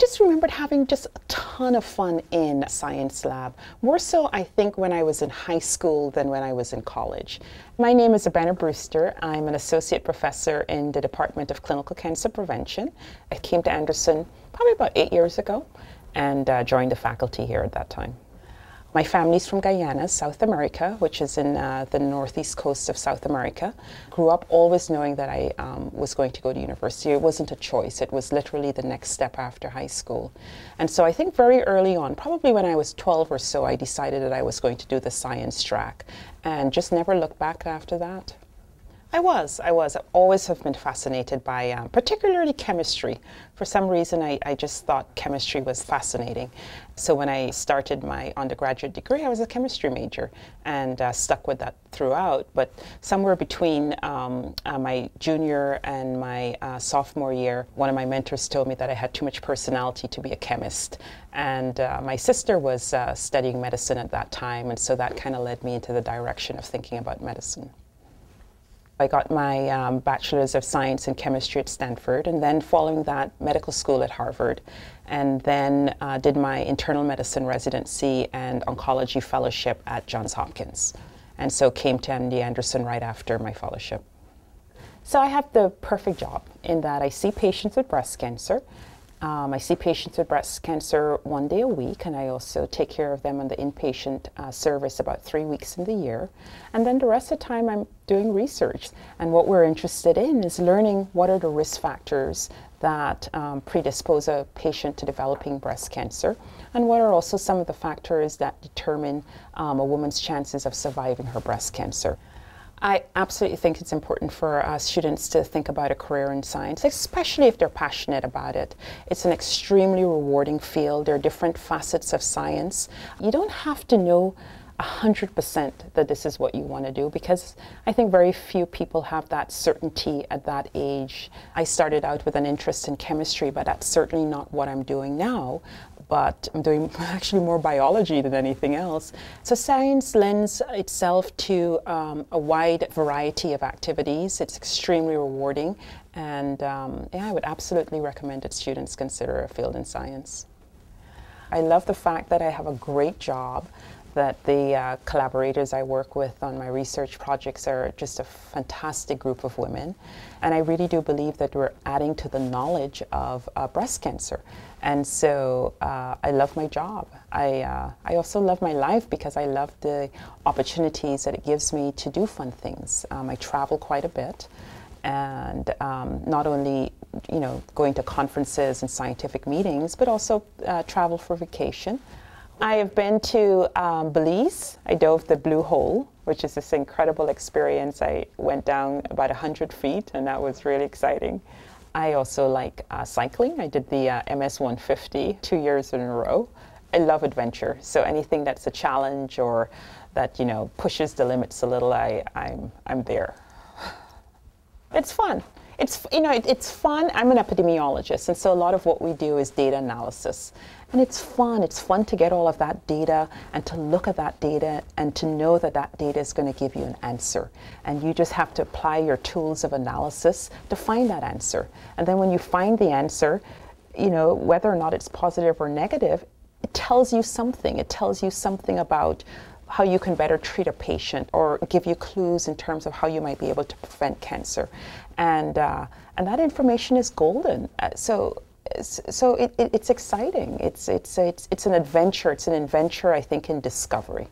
always remembered having just a ton of fun in science lab. More so, I think, when I was in high school than when I was in college. My name is Abenaa Brewster. I'm an associate professor in the Department of Clinical Cancer Prevention. I came to Anderson probably about 8 years ago and joined the faculty here at that time. My family's from Guyana, South America, which is in the northeast coast of South America. Grew up always knowing that I was going to go to university. It wasn't a choice. It was literally the next step after high school. And so I think very early on, probably when I was 12 or so, I decided that I was going to do the science track and just never looked back after that. I always have been fascinated by particularly chemistry. For some reason, I just thought chemistry was fascinating. So when I started my undergraduate degree, I was a chemistry major and stuck with that throughout. But somewhere between my junior and my sophomore year, one of my mentors told me that I had too much personality to be a chemist. And my sister was studying medicine at that time, and so that kind of led me into the direction of thinking about medicine. I got my Bachelor's of Science in Chemistry at Stanford, and then following that, medical school at Harvard, and then did my internal medicine residency and oncology fellowship at Johns Hopkins. And so came to MD Anderson right after my fellowship. So I have the perfect job in that I see patients with breast cancer. I see patients with breast cancer 1 day a week, and I also take care of them on the inpatient service about 3 weeks in the year. And then the rest of the time I'm doing research. And what we're interested in is learning what are the risk factors that predispose a patient to developing breast cancer, and what are also some of the factors that determine a woman's chances of surviving her breast cancer. I absolutely think it's important for students to think about a career in science, especially if they're passionate about it. It's an extremely rewarding field. There are different facets of science. You don't have to know 100% that this is what you want to do, because I think very few people have that certainty at that age. I started out with an interest in chemistry, but that's certainly not what I'm doing now. But I'm doing actually more biology than anything else. So science lends itself to a wide variety of activities. It's extremely rewarding, and yeah, I would absolutely recommend that students consider a field in science. I love the fact that I have a great job, that the collaborators I work with on my research projects are just a fantastic group of women. And I really do believe that we're adding to the knowledge of breast cancer. And so I love my job. I also love my life because I love the opportunities that it gives me to do fun things. I travel quite a bit, and not only going to conferences and scientific meetings, but also travel for vacation. I have been to Belize. I dove the Blue Hole, which is this incredible experience. I went down about 100 feet, and that was really exciting. I also like cycling. I did the MS 150 2 years in a row. I love adventure, so anything that's a challenge or that pushes the limits a little, I'm there. It's fun. It's fun. I'm an epidemiologist, and so a lot of what we do is data analysis. And it's fun. It's fun to get all of that data and to look at that data and to know that that data is going to give you an answer. And you just have to apply your tools of analysis to find that answer. And then when you find the answer, whether or not it's positive or negative, it tells you something. It tells you something about how you can better treat a patient or give you clues in terms of how you might be able to prevent cancer. And that information is golden. So it's exciting. It's an adventure. It's an adventure, I think, in discovery.